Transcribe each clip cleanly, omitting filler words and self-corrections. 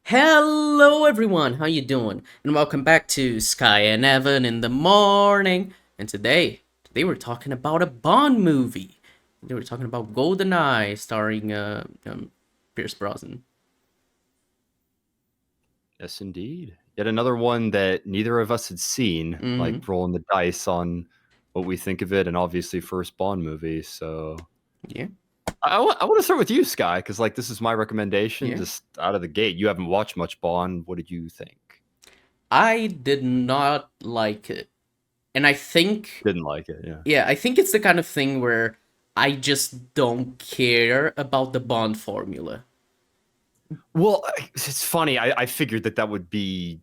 Hello everyone, how you doing? And welcome back to Skye and Evan in the morning. And today we're talking about a Bond movie. Today we're talking about GoldenEye, starring Pierce Brosnan. Yes, indeed. Yet another one that neither of us had seen, Mm-hmm. like rolling the dice on what we think of it, and obviously first Bond movie. So Yeah, I want to start with you, Sky, because like this is my recommendation, yeah. just out of the gate. You haven't watched much Bond. What did you think? I did not like it, and I think, Didn't like it, yeah. yeah, I think it's the kind of thing where I just don't care about the Bond formula. Well, it's funny. I figured that would be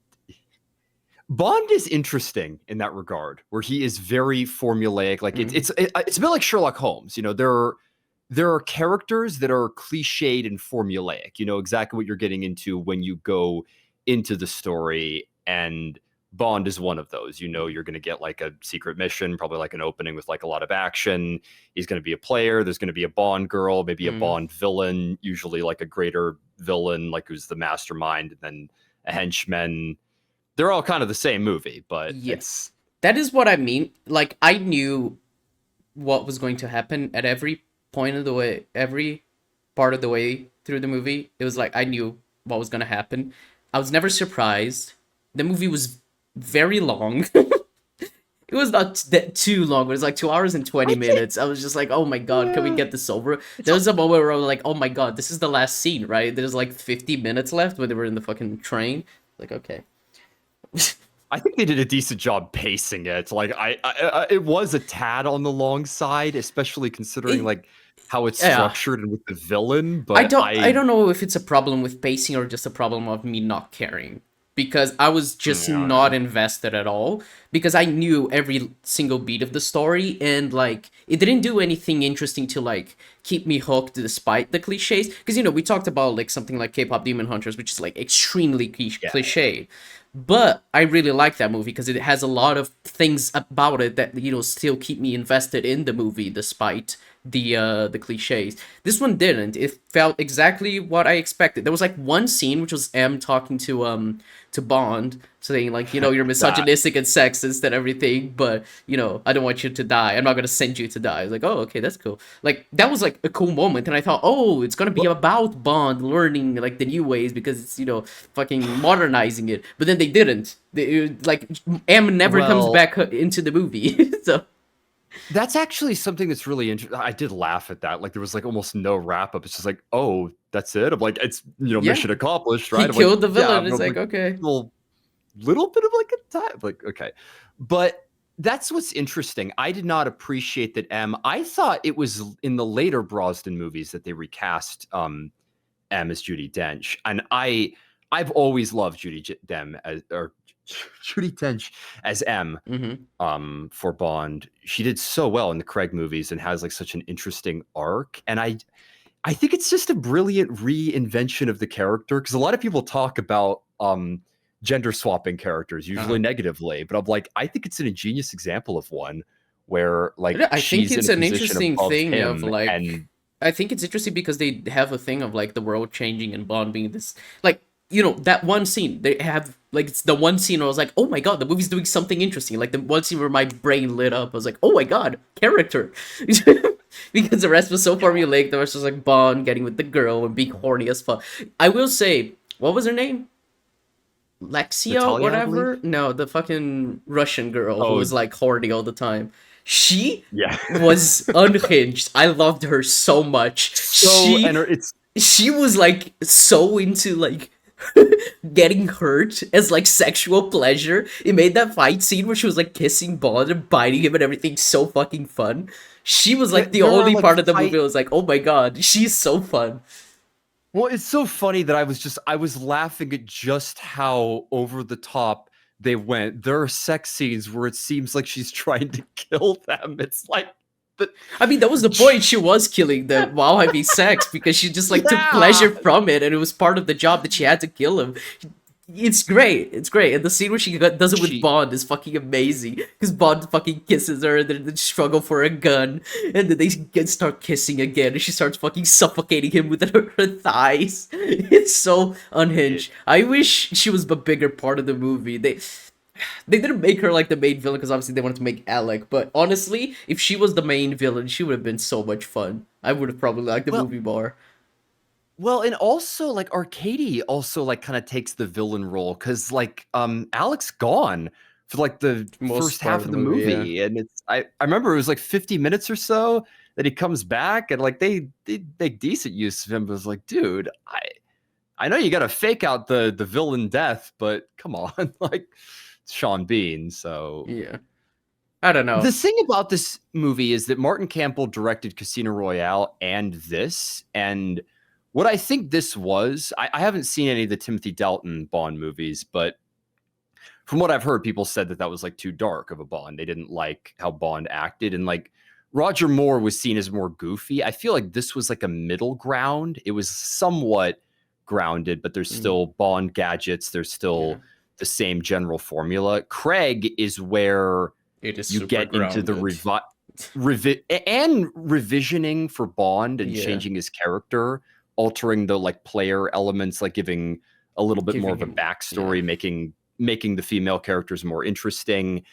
Bond is interesting in that regard, where he is very formulaic. Like Mm-hmm. it's a bit like Sherlock Holmes. You know, there are characters that are cliched and formulaic. You know exactly what you're getting into when you go into the story, and Bond is one of those. You know, you're going to get like a secret mission, probably like an opening with like a lot of action. He's going to be a player. There's going to be a Bond girl, maybe a Mm-hmm. Bond villain, usually like a greater villain, like who's the mastermind, and then a henchman. They're all kind of the same movie, but Yeah, it's that is what I mean. Like I knew what was going to happen at every point of the way, every part of the way through the movie. It was like I knew what was going to happen. I was never surprised. The movie was very long. It was not that too long. It was like 2 hours and 20 I think minutes. I was just like, oh my god, can we yeah. get this over? It's There was a moment where I was like, oh my god, this is the last scene, right? There's like 50 minutes left when they were in the fucking train. Like, okay. I think they did a decent job pacing it. Like it was a tad on the long side, especially considering It, like how it's yeah. structured and with the villain. But I don't know if it's a problem with pacing or just a problem of me not caring because I was just I don't not know. invested at all because I knew every single beat of the story and like it didn't do anything interesting to like keep me hooked despite the cliches because we talked about like something like K-pop Demon Hunters which is like extremely Yeah, cliche. But I really like that movie because it has a lot of things about it that still keep me invested in the movie despite the cliches. This one didn't. It felt exactly what I expected. There was like one scene which was M talking to Bond, saying like, you're that misogynistic and sexist and everything, but I don't want you to die. I'm not gonna send you to die. I was like, oh, okay, that's cool. Like that was like a cool moment, and I thought, oh, it's gonna be well, about Bond learning like the new ways because it's fucking modernizing it. But then they didn't. Like M never comes well, back into the movie, so that's actually something that's really interesting. I did laugh at that. Like there was like almost no wrap up. It's just like, oh, that's it. I'm like, it's yeah, mission accomplished, he right? I'm like, killed the yeah, villain. but It's I'm like like, okay. little bit of like a time. Like, okay. But that's what's interesting. I did not appreciate that M. I thought it was in the later Brosnan movies that they recast M as Judy Dench. And I've always loved Dem as or Judy Dench as M Mm-hmm. for Bond. She did so well in the Craig movies and has like such an interesting arc. And I think it's just a brilliant reinvention of the character because a lot of people talk about gender swapping characters, Uh-huh. usually negatively, but I'm like, I think it's an ingenious example of one where like I think she's in it's a an position interesting above thing of him like and I think it's interesting because they have a thing of like the world changing and Bond being this like that one scene they have like it's the one scene where I was like, oh my god, the movie's doing something interesting. Like the one scene where my brain lit up, I was like, oh my god, character. Because the rest was so formulaic. The rest was like Bond getting with the girl and being horny as fuck. I will say, what was her name? Lexia, Natalia, I believe. whatever. No, the fucking Russian girl who Oh, was like horny all the time. She yeah. was unhinged. I loved her so much. So She and it's she was like so into like getting hurt as like sexual pleasure. It made that fight scene where she was like kissing Bond and biting him and everything so fucking fun. She was like the there are only like part of the movie fight. I was like, oh my god, she's so fun. Well, it's so funny that I was laughing at just how over the top they went. There are sex scenes where it seems like she's trying to kill them. It's like the I mean, that was the point. She was killing them while having sex because she just like took yeah. pleasure from it, and it was part of the job that she had to kill him. It's great. It's great. And the scene where does it with She Bond is fucking amazing. Because Bond fucking kisses her, and then they struggle for a gun, and then start kissing again, and she starts fucking suffocating him with her thighs. It's so it, unhinged. I wish she was a bigger part of the movie. They didn't make her like the main villain because obviously they wanted to make Alec. But honestly, if she was the main villain, she would have been so much fun. I would have probably liked the well, movie more. Well, and also like Arcady also like kind of takes the villain role because like Alex gone for like the Most first part half of of the the movie, yeah. movie, and I remember it was like 50 minutes or so that he comes back, and like they make decent use of him. But it was like, dude, I know you got to fake out the villain death, but come on, like it's Sean Bean. So Yeah. I don't the know. thing about this movie is that Martin Campbell directed Casino Royale and this, and what I think this was, I haven't seen any of the Timothy Dalton Bond movies, but from what I've heard, people said that that was like too dark of a Bond. They didn't like how Bond acted, and like Roger Moore was seen as more goofy. I feel like this was like a middle ground. It was somewhat grounded, but there's Mm, still Bond gadgets. There's yeah. still the same general formula. Craig is where It is you super get into the grounded. and revisioning for Bond and Yeah. changing his character, altering the like player elements, like giving a little bit more Giving of a him, yeah. backstory, making the female characters more interesting.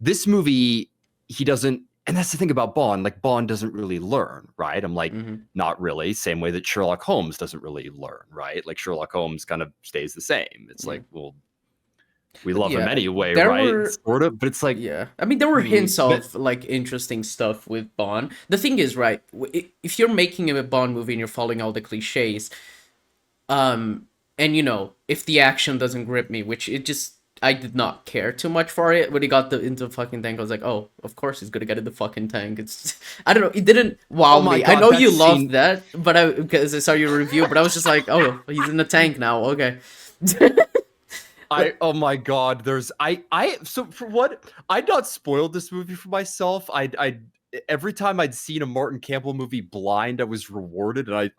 This movie, he doesn't, and that's the thing about Bond. Like Bond doesn't really learn, right? I'm like, Hmm. not really. Same way that Sherlock Holmes doesn't really learn, right? Like Sherlock Holmes kind of stays the same. It's Yeah. like, well, we But love him yeah, anyway, there right? were Sort of, but it's like, yeah. I mean, there were hints but of like interesting stuff with Bond. The thing is, right? If you're making a Bond movie and you're following all the cliches, um, and if the action doesn't grip me, which it just I did not care too much for it when he got into the fucking tank. I was like, oh, of course he's gonna get in the fucking tank. It's I don't know. It didn't oh wow my me. I god, know that you loved scene. that, but because I saw your review, but I was just like, oh, he's in the tank now. Okay. I oh my god, there's I so for what I'd not spoiled this movie for myself. I every time I'd seen a Martin Campbell movie blind, I was rewarded, and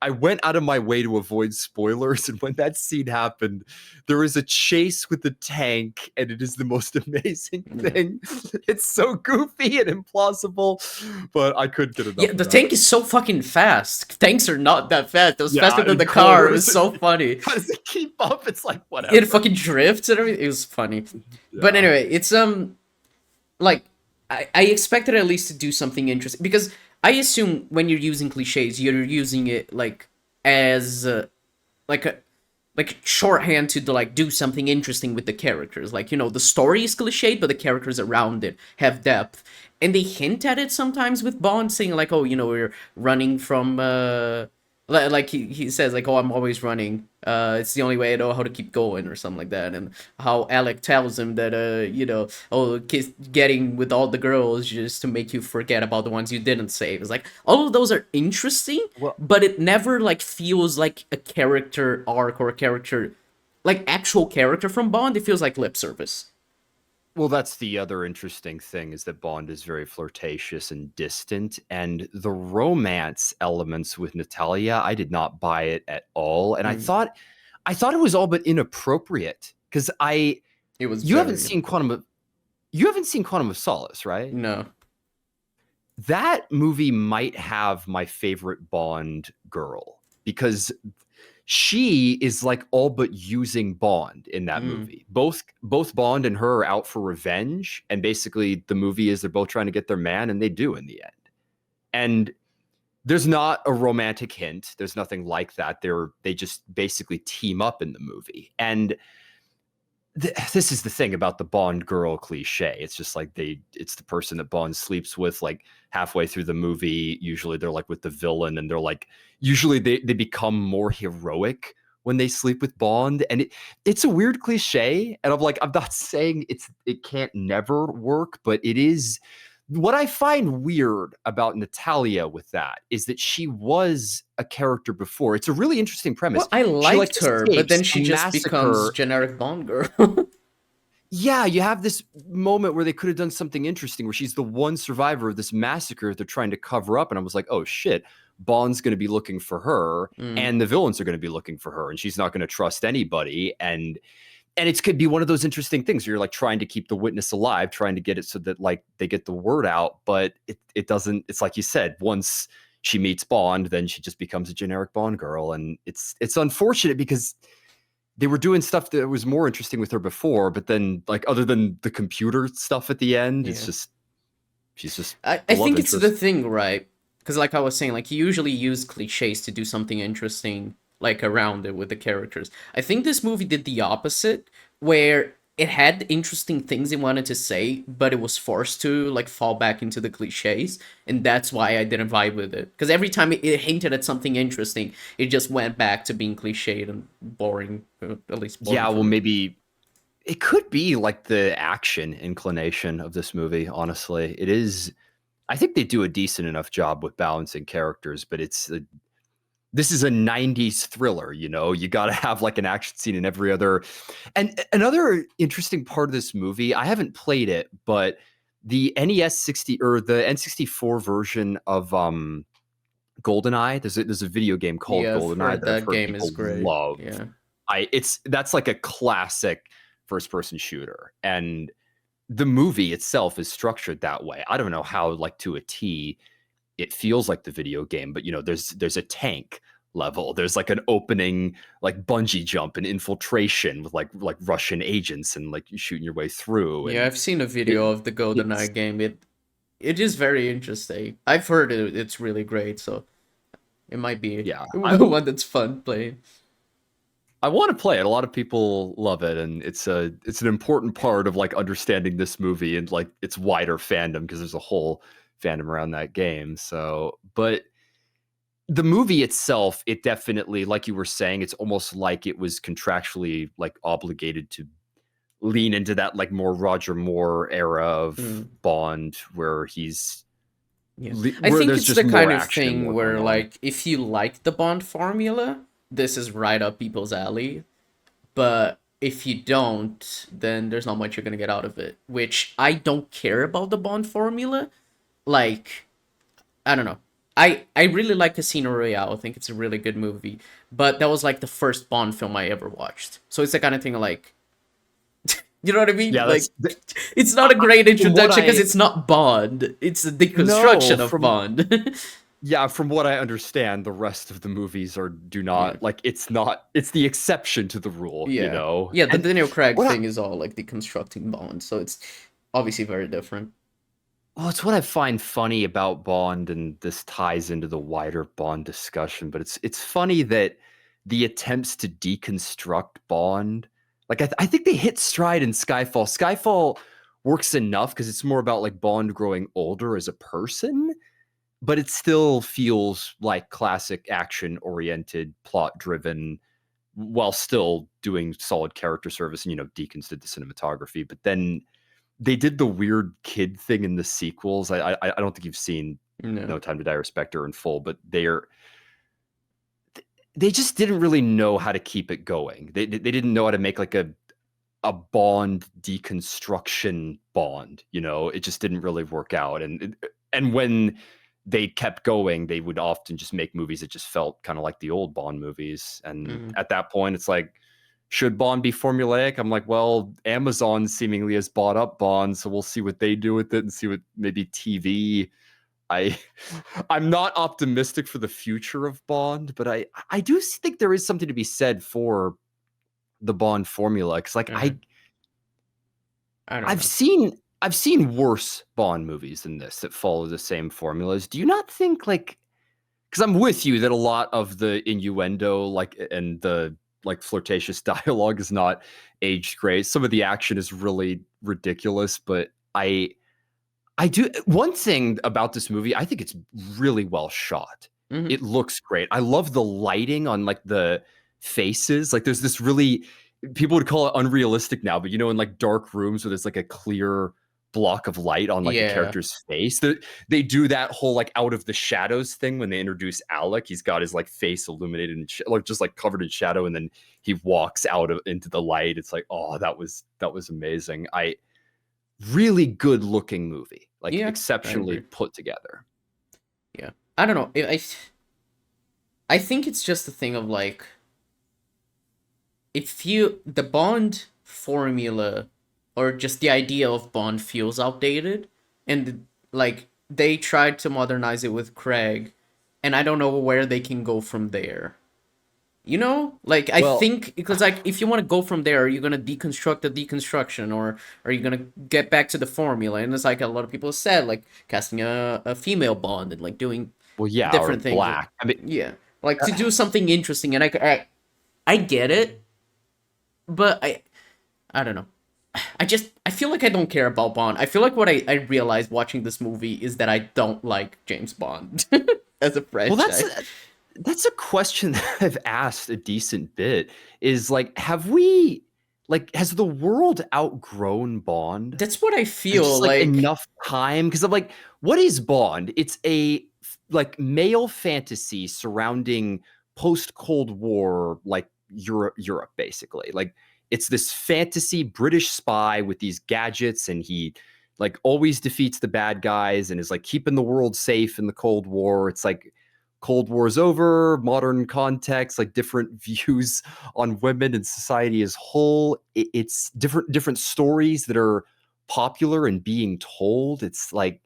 I went out of my way to avoid spoilers. And when that scene happened, there is a chase with the tank, and it is the most amazing Yeah. thing. It's so goofy and implausible, but I couldn't get Yeah, enough of the that. tank is so fucking fast. Tanks are not that fast. It was faster Yeah, than in the car. It was cars. so funny. How does it keep up? It's like It whatever. fucking drifts and everything. It was funny. But Yeah. anyway, it's like I expected at least to do something interesting because I assume when you're using cliches, you're using it like as like a like shorthand to like do something interesting with the characters. Like the story is cliched, but the characters around it have depth, and they hint at it sometimes with Bond saying like, "Oh, we're running from." Like he says like, "Oh, I'm always running. It's the only way I know how to keep going," or something like that. And how Alec tells him that oh, getting with all the girls just to make you forget about the ones you didn't save. It's like all of those are interesting, Well, but it never like feels like a character arc or a character like actual character from Bond. It feels like lip service. Well, that's the other interesting thing is that Bond is very flirtatious and distant, and the romance elements with Natalia, I did not buy it at all, and Mm, I thought it was all but inappropriate because I it was you haven't very seen you haven't seen Quantum of Solace, right? no. That movie might have my favorite Bond girl because she is like all but using Bond in that Mm, movie. Both Bond and her are out for revenge, and basically the movie is they're both trying to get their man, and they do in the end. And there's not a romantic hint. There's nothing like that. They just basically team up in the movie. And this is the thing about the Bond girl cliche. It's just like it's the person that Bond sleeps with like halfway through the movie. Usually they're like with the villain, and they're like, usually they become more heroic when they sleep with Bond. And it's a weird cliche. And I'm not saying it can't never work, but it is. What I find weird about Natalia with that is that she was a character before. It's a really interesting premise. well, I She like liked her, but escapes then a she just becomes massacre. generic Bond girl. Yeah, you have this moment where they could have done something interesting where she's the one survivor of this massacre they're trying to cover up. And I was like, oh shit, Bond's going to be looking for her, Mm. and the villains are going to be looking for her, and she's not going to trust anybody. And it could be one of those interesting things where you're like trying to keep the witness alive, trying to get it so that like they get the word out, but it doesn't. It's like you said, once she meets Bond, then she just becomes a generic Bond girl, and it's unfortunate because they were doing stuff that was more interesting with her before, but then like other than the computer stuff at the end, it's Yeah. just she's just I the love think it's the interest. thing, right? Because like I was saying, like you usually use cliches to do something interesting, like around it with the characters. I think this movie did the opposite, where it had interesting things it wanted to say, but it was forced to like fall back into the cliches, and that's why I didn't vibe with it. Because every time it hinted at something interesting, it just went back to being cliched and boring, at least boring Yeah, for well, me. maybe it could be like the action inclination of this movie. Honestly, it is. I think they do a decent enough job with balancing characters, but this is a 90s thriller, you know. You got to have like an action scene in every other. And another interesting part of this movie, I haven't played it, but the NES 60 or the N64 version of GoldenEye, there's a video game called Yeah, I've GoldenEye heard that I've that heard game is people great. love. Yeah. That's like a classic first person shooter, and the movie itself is structured that way. I don't know how, like to a T, it feels like the video game, but you know, there's a tank level. There's like an opening, like bungee jump and infiltration with like Russian agents and like you shooting your way through. Yeah, And I've seen a it, video of the it's GoldenEye game. It is very interesting. I've heard it's really great, so it might be yeah. one that's fun playing. I want to play it. A lot of people love it, and it's an important part of like understanding this movie and like its wider fandom because there's a whole fandom around that game. So, but the movie itself, it definitely, like you were saying, it's almost like it was contractually like obligated to lean into that like more Roger Moore era of Mm, Bond, where he's yeah. I where think there's it's just the more kind of action and thing more going where on. like if you like the Bond formula, this is right up people's alley. But if you don't, then there's not much you're gonna get out of it. Which I don't care about the Bond formula. Like, I don't know. I really like Casino Royale. I think it's a really good movie. But that was like the first Bond film I ever watched. So it's the kind of thing like, you know what I mean? Yeah, Like, it's not a great from what introduction because I it's not Bond. It's a no deconstruction of from Bond. yeah, from what I understand, the rest of the movies are do Yeah. not like it's the exception to the rule, you Yeah. know. Yeah, the And Daniel Craig what I thing is all like deconstructing Bond. So it's obviously very different. well, it's what I find funny about Bond, and this ties into the wider Bond discussion, but it's funny that the attempts to deconstruct Bond, like I think they hit stride in Skyfall. Skyfall works enough because it's more about like Bond growing older as a person, but it still feels like classic action oriented, plot driven, while still doing solid character service. And you know, Deakins did the cinematography, but then they did the weird kid thing in the sequels. I don't think you've seen No. No Time to Die or Spectre in full, but they just didn't really know how to keep it going. They didn't know how to make like a Bond deconstruction Bond. You know, it just didn't really work out. And when they kept going, they would often just make movies that just felt kind of like the old Bond movies. And Mm. at that point, it's like, should Bond be formulaic? I'm like, well, Amazon seemingly has bought up Bond, so we'll see what they do with it and see what maybe TV. I I'm not optimistic for the future of Bond, but I do think there is something to be said for the Bond formula because like Uh, I don't I've know. seen I've seen worse Bond movies than this that follow the same formulas. Do you not think like because I'm with you that a lot of the innuendo, like and the like flirtatious dialogue is not aged great. Some of the action is really ridiculous, but I do one thing about this movie, I think it's really well shot. Hmm. It looks great. I love the lighting on like the faces. Like there's this really people would call it unrealistic now, but you know, in like dark rooms where there's like a clear block of light on like a Yeah. character's face. They do that whole like out of the shadows thing when they introduce Alec. He's got his like face illuminated and like just like covered in shadow, and then he walks out into the light. It's like, oh, that was amazing. I really good looking movie, like Yeah. I exceptionally agree. put together. Yeah. I don't know. I think it's just a thing of like, if you the Bond formula or just the idea of Bond feels outdated, and like they tried to modernize it with Craig, and I don't know where they can go from there. You know, like I Well, think because like if you want to go from there, are you gonna deconstruct the deconstruction, or are you gonna get back to the formula? And it's like a lot of people said, like casting a female Bond and like doing well, yeah, or different things. black. I mean, Yeah, like to uh, do something interesting. And I get it, but I don't know. I feel like I don't care about Bond. I feel like what I realized watching this movie is that I don't like James Bond as a well, franchise. that's a question that I've asked a decent bit. Is like, have we like has the world outgrown Bond? That's what I There's feel just like like. enough time because I'm like, what is Bond? It's a like male fantasy surrounding post Cold War like Europe basically. Like it's this fantasy British spy with these gadgets, and he like always defeats the bad guys and is like keeping the world safe in the Cold War. It's like Cold War's over, modern context, like different views on women and society as whole. It's different stories that are popular and being told. It's like,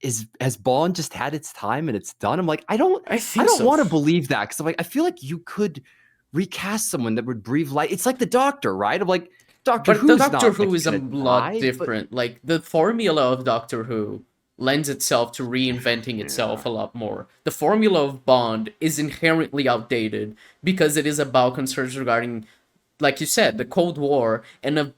is has Bond just had its time and it's done? I'm like, I I think don't so. want to believe that because I'm like, I feel like you could recast someone that would breathe life. It's like the Doctor, right? I'm like, Doctor But the Who's Doctor not like Who is a gonna lot die, but different. Like the formula of Doctor Who lends itself to reinventing yeah, itself a lot more. The formula of Bond is inherently outdated because it is about concerns regarding, like you said, the Cold War and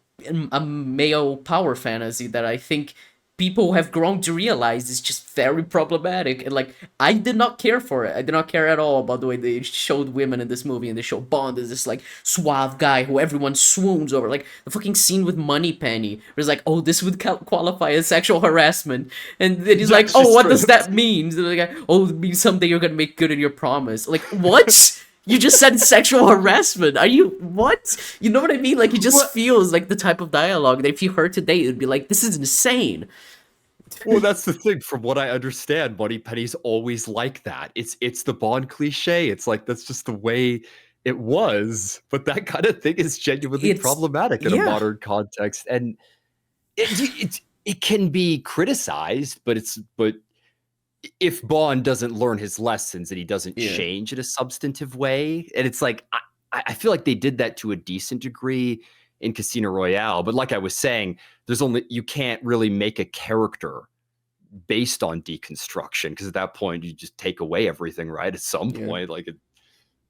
a male power fantasy that I think people have grown to realize is just very problematic. And like, I did not care for it. I did not care at all about the way they showed women in this movie, and they show Bond as this like suave guy who everyone swoons over. Like the fucking scene with Moneypenny, where it's like, oh, this would qualify as sexual harassment, and then he's like, that's oh, just what does true. that mean? And they're like, oh, it means someday you're gonna make good on your promise. Like, what? You just said sexual harassment. Are you what? You know what I mean? Like it just What? feels like the type of dialogue that if you heard today, it'd be like, this is insane. Well, that's the thing. From what I understand, Moneypenny's always like that. It's the Bond cliche. It's like that's just the way it was. But that kind of thing is genuinely It's problematic in a yeah, modern context, and it can be criticized. But if Bond doesn't learn his lessons and he doesn't yeah. change in a substantive way, and it's like I feel like they did that to a decent degree in Casino Royale. But like I was saying, there's only you can't really make a character based on deconstruction because at that point you just take away everything, right? At some Yeah. point,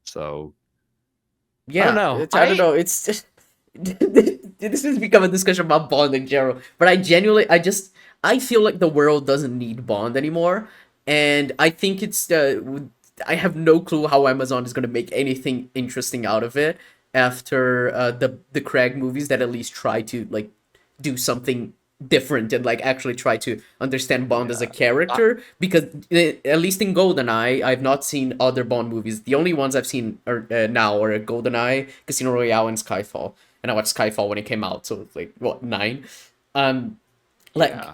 so I don't Yeah, know. it's I don't know. It's just this has become a discussion about Bond in general. But I genuinely, I feel like the world doesn't need Bond anymore, and I think it's I have no clue how Amazon is gonna make anything interesting out of it after the Craig movies that at least try to like do something different and like actually try to understand Bond as a Yeah. I, character, because at least in GoldenEye I've not seen other Bond movies. The only ones I've seen are now are GoldenEye, Casino Royale, and Skyfall. And I watched Skyfall when it came out, so it's like what, 9. Um like yeah.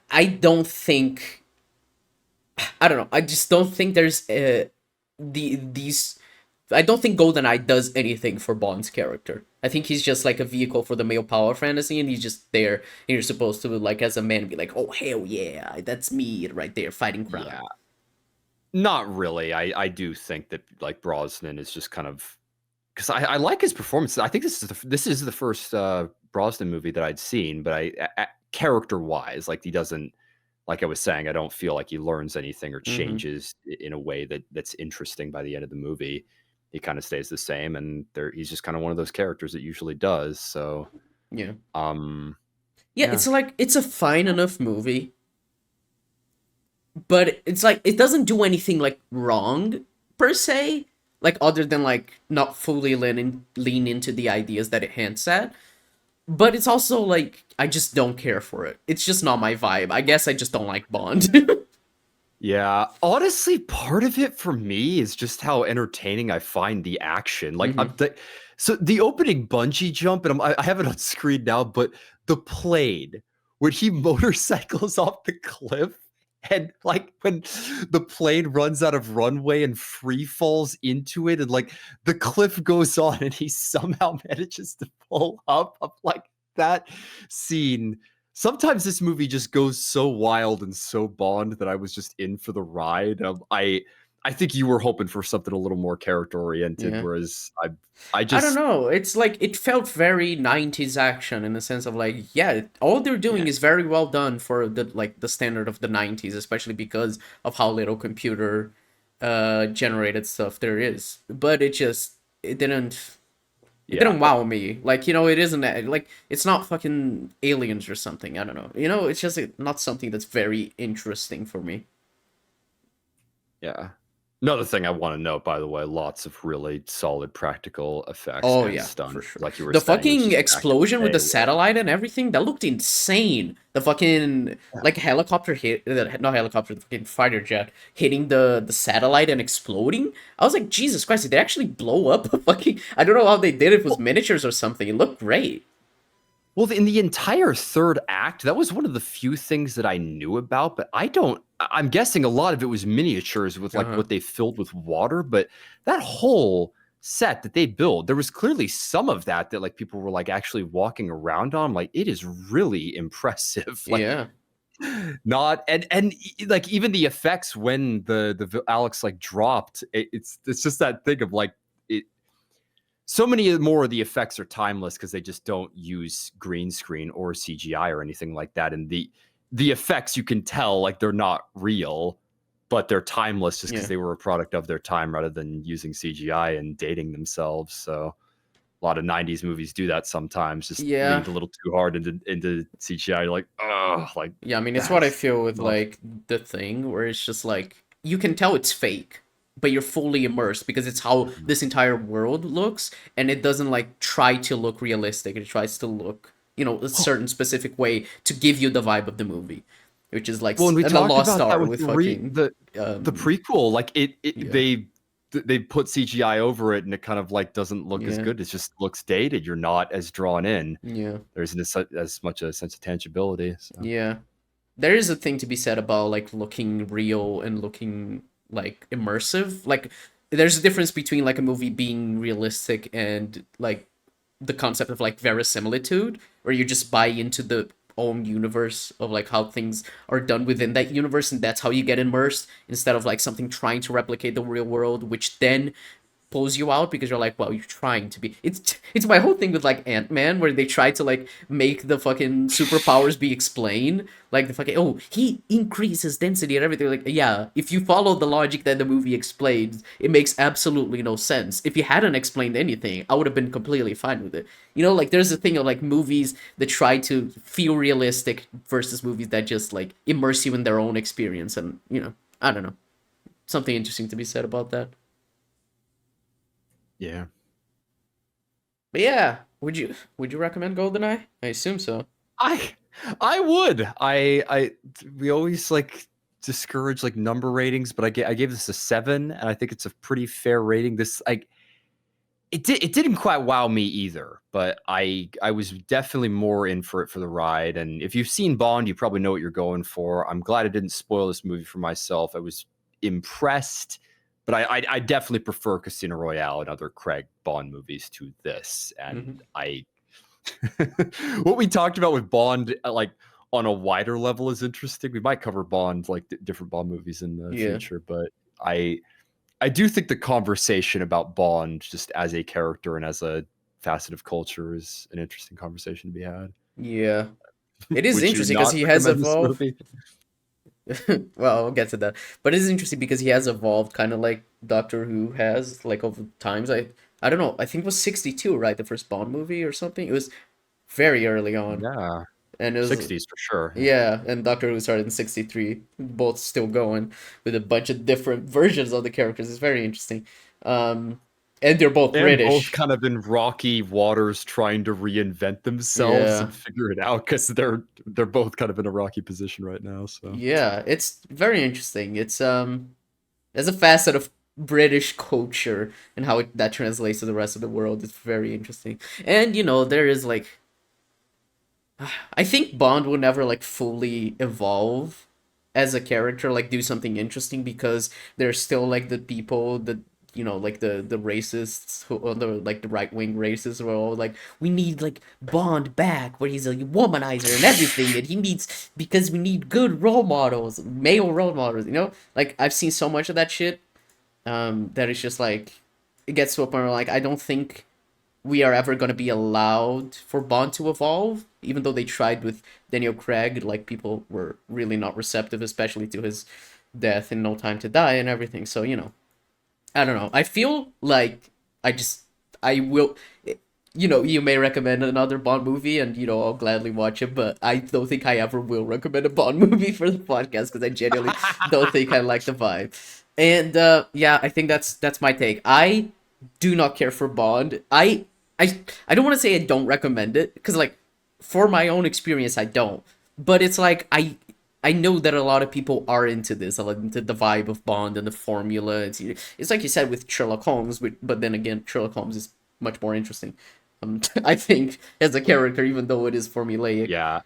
I don't think, I don't know. I just don't think there's these. I don't think GoldenEye does anything for Bond's character. I think he's just like a vehicle for the male power fantasy, and he's just there. And you're supposed to, like, as a man, be like, "Oh hell yeah, that's me right there fighting crime." Yeah. Not really. I do think that like Brosnan is just kind of because I like his performance. I think this is the first Brosnan movie that I'd seen, but character wise, like he doesn't like I was saying, I don't feel like he learns anything or Mm-hmm. changes in a way that's interesting by the end of the movie. He kind of stays the same, and he's just kind of one of those characters that usually does. So, Yeah, um, yeah. yeah, It's like it's a fine enough movie, but it's like it doesn't do anything like wrong per se, like other than like not fully lean into the ideas that it hints at. But it's also like I just don't care for it. It's just not my vibe. I guess I just don't like Bond. yeah. Honestly, part of it for me is just how entertaining I find the action. Like, Hmm. so the opening bungee jump, and I have it on screen now, but the plane when he motorcycles off the cliff. And like when the plane runs out of runway and free falls into it, and like the cliff goes on and he somehow manages to pull up. I'm like, that scene. Sometimes this movie just goes so wild and so Bond that I was just in for the ride. I think you were hoping for something a little more character oriented, Yeah. whereas I I don't just know. It's like it felt very 90s action in the sense of like, yeah, all they're yeah doing is very well done for the standard of the 90s, especially because of how little computer generated stuff there is. But it yeah didn't wow me. Like, it isn't like it's not fucking aliens or something. I don't know. It's just not something that's very interesting for me. Yeah. Another thing I want to note, by the way, lots of really solid practical effects Oh and yeah, for stunts. sure. Like you were The saying, it was fucking just acted explosion with way the well. satellite and everything, that looked insane. The fucking Yeah. like helicopter hit, not helicopter, the fucking fighter jet hitting the satellite and exploding. I was like, Jesus Christ, did they actually blow up a fucking? I don't know how they did it. If it was Well, miniatures or something. It looked great. well, in the entire third act, that was one of the few things that I knew about, but I'm guessing a lot of it was miniatures with Uh like huh. what they filled with water, but that whole set that they built, there was clearly some of that like people were like actually walking around on. Like it is really impressive. Like Yeah. not like even the effects when the Alex like dropped it's just that thing of like it so many more of the effects are timeless because they just don't use green screen or CGI or anything like that, and the effects you can tell like they're not real but they're timeless just because Yeah. they were a product of their time rather than using CGI and dating themselves. So a lot of 90s movies do that sometimes, just Yeah. leaned a little too hard into CGI. You're like, oh, like Yeah, I mean, it's what I that's feel with rough. like the thing where it's just like you can tell it's fake, but you're fully immersed because it's how Mhm. this entire world looks, and it doesn't like try to look realistic. It tries to look, a certain specific way to give you the vibe of the movie, which is like Well, and we and the talked Lost about that Star with with fucking the prequel. Like yeah, they put CGI over it, and it kind of like doesn't look as yeah, good. It just looks dated. You're not as drawn in. yeah, There isn't as much a sense of tangibility. So yeah. There is a thing to be said about like looking real and looking like immersive. Like there's a difference between like a movie being realistic and like the concept of like verisimilitude, where you just buy into the own universe of like how things are done within that universe, and that's how you get immersed instead of like something trying to replicate the real world, which then pulls you out because you're like, well, you're trying to be. It's my whole thing with like Ant-Man, where they try to like make the fucking superpowers be explained, like the fucking, oh, he increases density and everything. Like, yeah, if you follow the logic that the movie explains, it makes absolutely no sense. If you hadn't explained anything, I would have been completely fine with it. Like there's a thing of like movies that try to feel realistic versus movies that just like immerse you in their own experience, and I don't know, something interesting to be said about that. yeah, But yeah, would you recommend GoldenEye? I assume so. I I would. I we always like discourage like number ratings, but I gave this a 7, and I think it's a pretty fair rating. This like it didn't quite wow me either, but I was definitely more in for it for the ride. And if you've seen Bond, you probably know what you're going for. I'm glad I didn't spoil this movie for myself. I was impressed, but I definitely prefer Casino Royale and other Craig Bond movies to this. Hmm. And I what we talked about with Bond, like on a wider level, is interesting. We might cover Bond, like different Bond movies in the Yeah, future, but I I do think the conversation about Bond, just as a character and as a facet of culture, is an interesting conversation to be had. yeah. It is Would you interesting because not he has recommend this evolved. movie? Well, I'll get to that. But it is interesting because he has evolved kind of like Doctor Who has, like over times. I don't know. I think it was 62, right? The first Bond movie or something. It was very early on. Yeah, And it was 60s for sure. Yeah. yeah, and Doctor Who started in 63, both still going with a bunch of different versions of the characters. It's very interesting. Um and they're both And both British. kind of in rocky waters trying to reinvent themselves Yeah. and figure it out because they're both kind of in a rocky position right now. So Yeah, it's very interesting. There's a facet of British culture and how that translates to the rest of the world. It's very interesting. And there is like I think Bond will never like fully evolve as a character, like do something interesting, because there's still like the people that, you know, like the racists who, or the like the right wing racists were all like, we need like Bond back, where he's a womanizer and everything, and he needs, because we need good role models, male role models, you know. Like I've seen so much of that shit, that it's just like, it gets to a point where like I don't think we are ever going to be allowed for Bond to evolve, even though they tried with Daniel Craig. Like people were really not receptive, especially to his death in No Time to Die and everything. So, you know, I don't know. I feel like I will. You know, you may recommend another Bond movie, and you know I'll gladly watch it. But I don't think I ever will recommend a Bond movie for the podcast, because I genuinely don't think I like the vibe. And yeah, I think that's my take. I do not care for Bond. I don't want to say I don't recommend it, because like for my own experience I don't. But it's like I know that a lot of people are into this, into the vibe of Bond and the formula. It's like you said with Sherlock Holmes, but then again, Sherlock Holmes is much more interesting. I think as a character, even though it is formulaic. Yeah,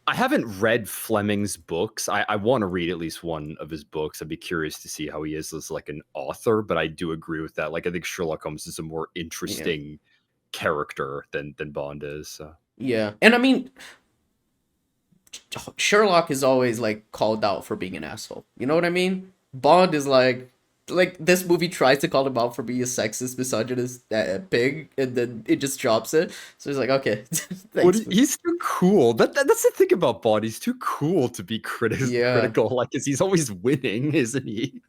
I haven't read Fleming's books. I want to read at least one of his books. I'd be curious to see how he is as like an author, but I do agree with that. Like I think Sherlock Holmes is a more interesting character than Bond is. So. Yeah, and I mean, Sherlock is always like called out for being an asshole. You know what I mean? Bond is like this movie tries to call him out for being a sexist, misogynist pig, and then it just drops it. So he's like, okay, thanks. He's too cool. That's the thing about Bond. He's too cool to be Yeah. critical. Like, 'cause he's always winning, isn't he?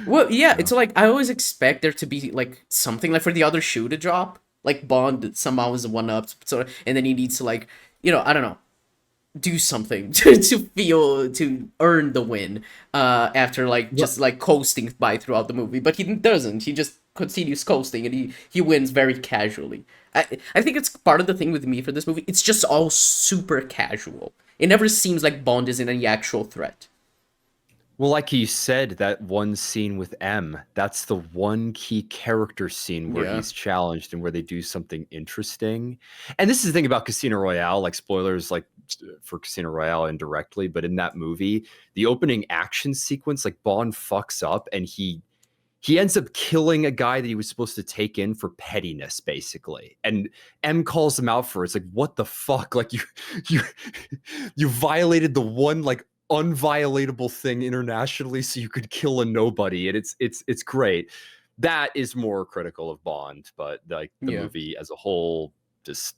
Well, yeah, it's like I always expect there to be like something like for the other shoe to drop. Like Bond somehow is one up, so and then he needs to like, you know, I don't know, do something to earn the win after like just like coasting by throughout the movie, but he doesn't. He just continues coasting, and he wins very casually. I think it's part of the thing with me for this movie. It's just all super casual. It never seems like Bond is in any actual threat. Well, like you said, that one scene with M, that's the one key character scene where he's challenged and where they do something interesting. And this is the thing about Casino Royale, like spoilers like for Casino Royale indirectly, but in that movie, the opening action sequence, like Bond fucks up and he ends up killing a guy that he was supposed to take in for pettiness, basically. And M calls him out for it. It's like, what the fuck? Like you you violated the one like unviolatable thing internationally so you could kill a nobody, and it's great. That is more critical of Bond, but like the movie as a whole, just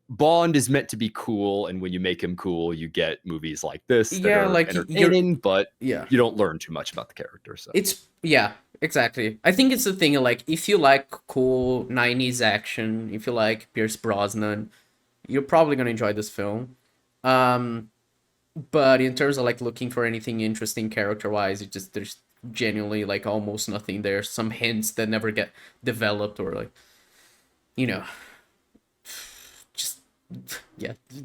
Bond is meant to be cool, and when you make him cool, you get movies like this that are like entertaining, but you don't learn too much about the character. So it's exactly. I think it's the thing of like, if you like cool 90s action, if you like Pierce Brosnan, you're probably gonna enjoy this film. But in terms of like looking for anything interesting character wise, it just, there's genuinely like almost nothing there. Some hints that never get developed, or like, you know, just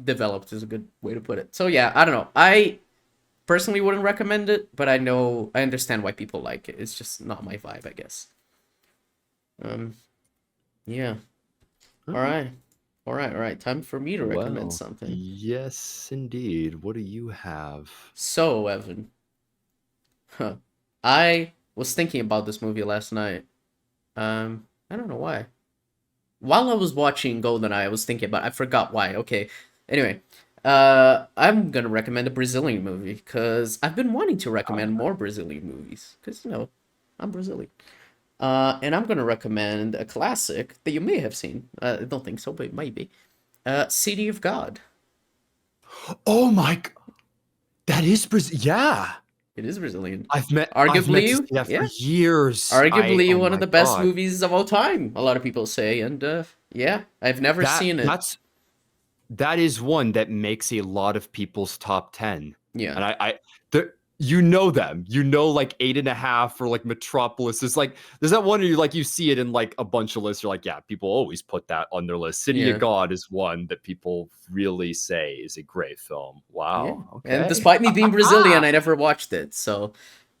developed is a good way to put it. So yeah, I don't know. I personally wouldn't recommend it, but I understand why people like it. It's just not my vibe, I guess. Yeah. All right. Time for me to recommend something. Yes, indeed. What do you have? So, Evan, I was thinking about this movie last night. I don't know why. While I was watching GoldenEye, I was thinking about. I forgot why. Okay. Anyway, I'm gonna recommend a Brazilian movie, because I've been wanting to recommend more Brazilian movies, because you know, I'm Brazilian. And I'm gonna recommend a classic that you may have seen. I don't think so, but maybe. City of God. Oh my god. That is Brazil. Yeah. It is Brazilian. I've met Arguably, to see that for years. Arguably one of the best God. movies of all time, a lot of people say. And yeah, I've never seen it. That is one that makes a lot of people's top 10. Yeah. And you know them. You know, like 8.5 or like Metropolis. There's that one where you see it in like a bunch of lists. You're like, yeah, people always put that on their list. City of God is one that people really say is a great film. Wow. Yeah. Okay. And despite me being Brazilian, I never watched it. So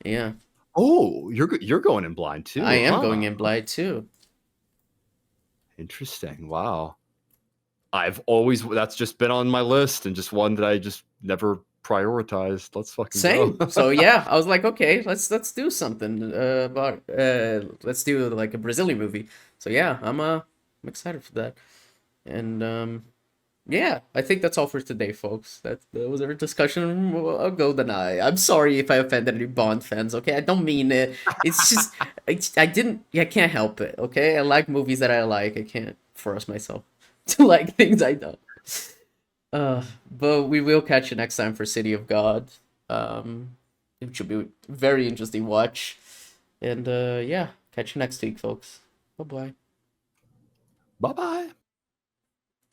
yeah. Oh, you're going in blind too. I am going in blind too. Interesting. Wow. That's just been on my list, and just one that I just never prioritized. Let's fucking Same. go. So yeah, I was like, okay, let's do something about let's do like a Brazilian movie. So yeah, I'm excited for that. And yeah, I think that's all for today, folks. That was our discussion of GoldenEye. I'm sorry if I offended any Bond fans. Okay, I don't mean it. It's just I didn't. I can't help it. Okay, I like movies that I like. I can't force myself to like things I don't. But we will catch you next time for City of God. Um, it should be a very interesting watch. And yeah, catch you next week, folks. Bye bye. Bye bye.